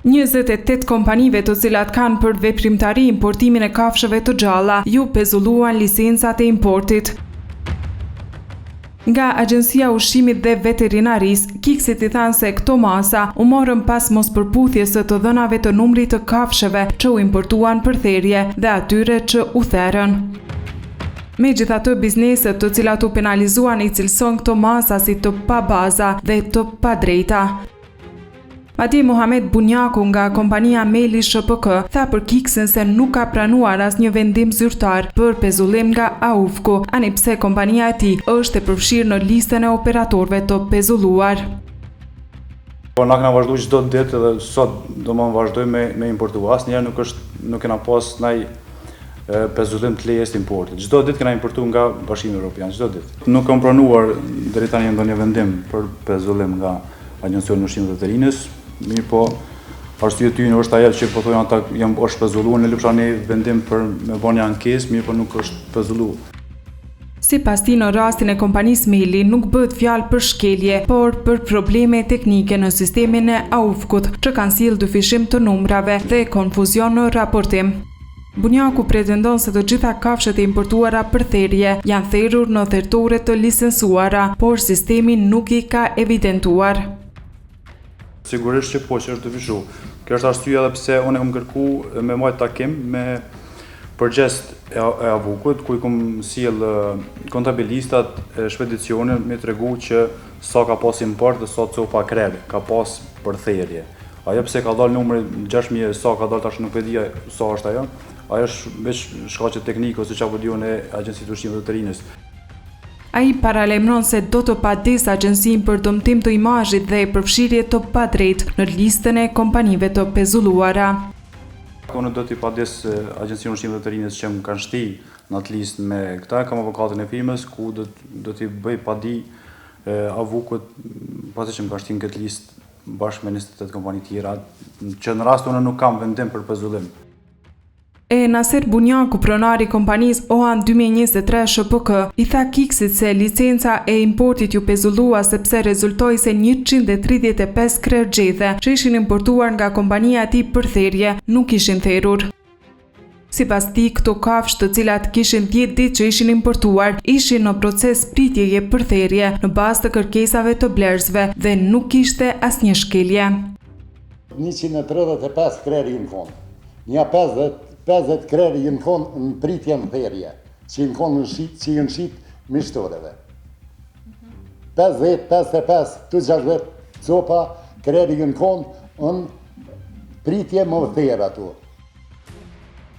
28 kompanive të cilat kanë për veprimtari importimin e kafshëve të gjalla ju pezulluan licencat e importit. Nga Agjencia Ushqimit dhe Veterinaris, Kiksit i thanë se këto masa u morën pas mospërputhjes së të dhënave të numrit të kafshëve që u importuan për therje dhe atyre që u therën. Megjithatë, bizneset të cilat u penalizuan i cilëson këto masa si të pa baza dhe të pa drejta. Madje Muhamet Bunjaku nga kompania Meli SHPK tha për Kiksin se nuk ka pranuar asnjë vendim zyrtar për pezullim nga AUFKO, ani pse kompania e tij është e përfshirë në listën e operatorëve të pezulluar. Po na kena vazhduar çdo ditë dhe sot do më vazhdojmë me importu. Asnjëherë nuk kena pas ndaj pezullim të lejes të importit. Çdo ditë kena importuar nga Bashkimi Evropian, çdo ditë. Nuk kam pranuar deri tani ndonjë vendim për pezullim nga Agencia e Ushqimit dhe Veterinës. Mirë po, arsye ty është ajo që po thonë ata është pezulluar në lëpshani vendim për me bënë një ankesë, mirë po nuk është pezulluar. Sipas tij, në rastin e kompanisë Meli nuk bëhet fjalë për shkelje, por për probleme teknike në sistemin e AUFKO-t që kanë sjellë dyfishim të numrave dhe konfuzion në raportim. Bunjaku pretendon se të gjitha kafshët e importuara për therje janë therrur në thertore të licencuara, por sistemi nuk i ka evidentuar. Sigurisht që po, që është dyfishu. Kjo është arsyeja edhe pse unë kam kërku me marrë takim me përgjest e AUFKO-t, ku i kam sjell kontabilistat e shpedicionit me tregu që sa ka pas import dhe sa copa kreri ka pas për therje. Ajo pse ka dalë numri 6000, sa ka dalë tash nuk e di sa është ajo. Ajo është veç shkaqe teknike ose çfarë diun e Agjencisë të Ushqimit dhe Veterinës. Ai paralajmëron se do të padesë agjencinë për dëmtim të imazhit dhe përfshirje të padrejtë në listën e kompanive të pezulluara. Unë do t'i padesë Agjencinë e Ushqimit dhe Veterinës që më kanë shti në atë listë me këta, kam avokatin e firmës ku do t'i bëj padi AUFKO-t pasi që më kanë shti në këtë listë bashkë me 28 kompani tjera, që në rast unë nuk kam vendim për pezullim. Naser Bunjaku, pronari kompanisë OAN 2023 SHPK, i tha Kiksit se licenca e importit ju pezullua sepse rezultoi se 135 krerë gjethe që ishin importuar nga kompania e tij për therje nuk ishin therrur. Sipas tij, këto kafshë të cilat kishin 10 ditë që ishin importuar, ishin në proces pritjeje për therje në bazë të kërkesave të blerësve dhe nuk kishte asnjë shkelje. 135 krerë në fond. Një 50 krerë në fond në pritje në therje, që në shqit mishtoreve. 50-55 të 60 copa krerë në fond në pritje më therë ato.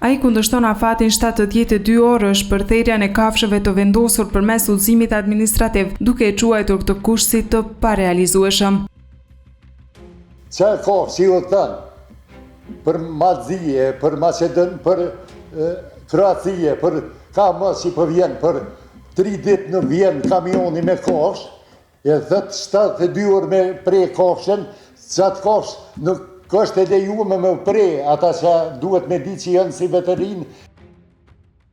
Ai kundërshton afatin 72 orësh për therjen e kafshëve të vendosur përmes udhëzimit administrativ, duke e quajtur këtë kusht si të parealizueshëm. Qa kafshë që ju thënë, për Madzije, për Macedon, për Kroacije, për ka mos që për vjen, për 3 ditë në vjen kamioni me kafshë, e thët 72 orë me prej kafshën, qatë kafshë nuk është e lejume me prej, ata që duhet me di që janë si veterinë.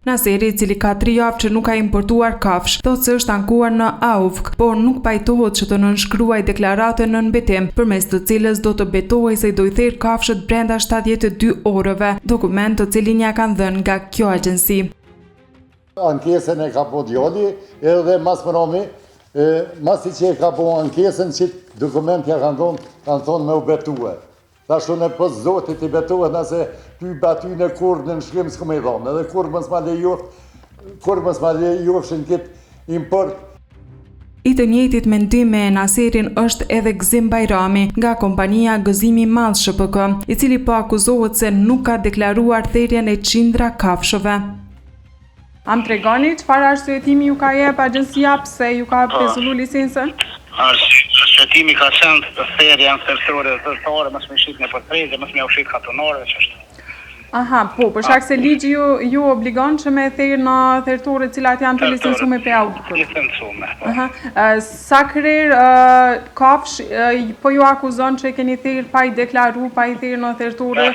Naseri, i cili ka 3 javë që nuk ka importuar kafshë, thotë se është ankuar në AUFKO, por nuk pajtohet që të nënshkruaj deklaratën në mbetim, përmes të cilës do të betohej se i do i therë kafshët brenda 72 orëve, dokument të cilin ja kanë dhënë nga kjo agjenci. Ankesën e ka po djali, edhe mas mëromi, masi që e ka po ankesën që dokumentja kanë thonë me u betue. Thashtu në pos zotit i betohet nëse ty baty në kur në shkrim s'ku me i dhonë, edhe kur mës ma lejofshin këtë import. I të njëjtit mendim me Naserin është edhe Gzim Bajrami nga kompania Gëzimi Madh SHPK, i cili po akuzohet se nuk ka deklaruar therjen e qindra kafshëve. Am tregoni çfarë arsyetimi ju ka jep agjencia pse ju ka pezullu licencën? Arsyetimi ka qenë të therja në thertore dhe thertore, mos më shit në portrete, mos më ushit katonore që është. Aha, po, për shkak se ligji ju obligon që me therë në thertore cilat janë të licencume pe AUFKO. Licencume. Aha, sa krerë kafsh po ju akuzon që keni therë pa i deklaru, pa i therë në thertore?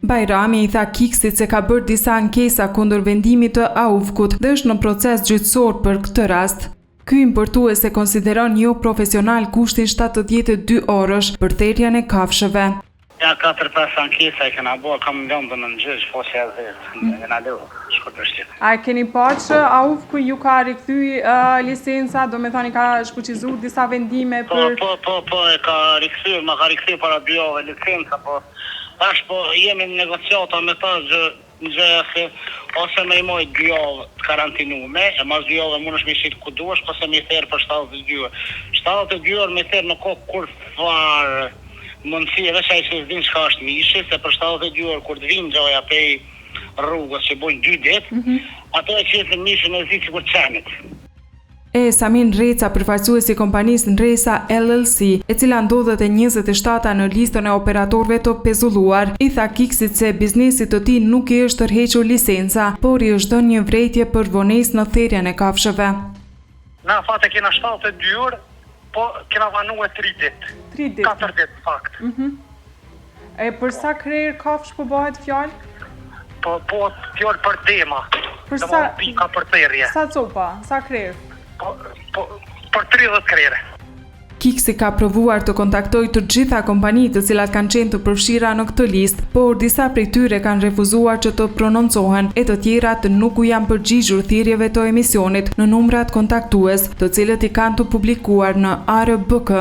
Bajrami i tha Kiksit se ka bërë disa ankesa kundër vendimit të AUFKO-t dhe është në proces gjyqësor për këtë rast. Ky importues e konsideron jo profesional kushtin 72 orësh për therjen e kafshëve. Ja 4-5 ankesa e kena bo, kam lëndë në gjyq, fosja dhe e na lëvë, shkurtërisht. A keni pa që AUF-ku ju ka rikthy licenca, do me thani ka shkuqizu disa vendime për... Po, e ka rikthy, ma ka rikthy para 2 javë licenca, po tash po jemi në negociata me ta gjë ose me i moj 2 javë të karantinume, e mas 2 javë mund është me shqit ku duesh, ose me i therë për 72 orë. 72 orë me i therë në kokë kur farë, mundësi edhe që ai që s'din çka është mishi, se për 72 orë kur të vinë gjoja prej rrugës që bojnë 2 ditë, ato e qesin mishin e zi sikur qenit. Samin Reca, përfaqësuesi i kompanisë Nresa LLC, e cila ndodhet e 27-ta në listën e operatorëve të pezulluar, i tha Kiksit se biznesit të tij nuk i është tërhequr licenca, por i është dhënë një vrejtje për vonesë në therrjen e kafshëve. Na fate kena 72 orë, po kena vanuar 3 ditë. 3 ditë. 4 ditë fakt. E për sa krerë kafsh po bëhet fjalë? Po fjalë për dema. Për sa pika për therrje. Sa copa, sa krerë? Po për 30 krere. Kiksi ka provuar të kontaktoj të gjitha kompanitë të cilat kanë qenë të përfshira në këtë listë, por disa prej tyre kanë refuzuar që të prononcohen, e të tjerat nuk u janë përgjigjur thirrjeve të emisionit në numrat kontaktues, të cilët i kanë të publikuar në ARBK.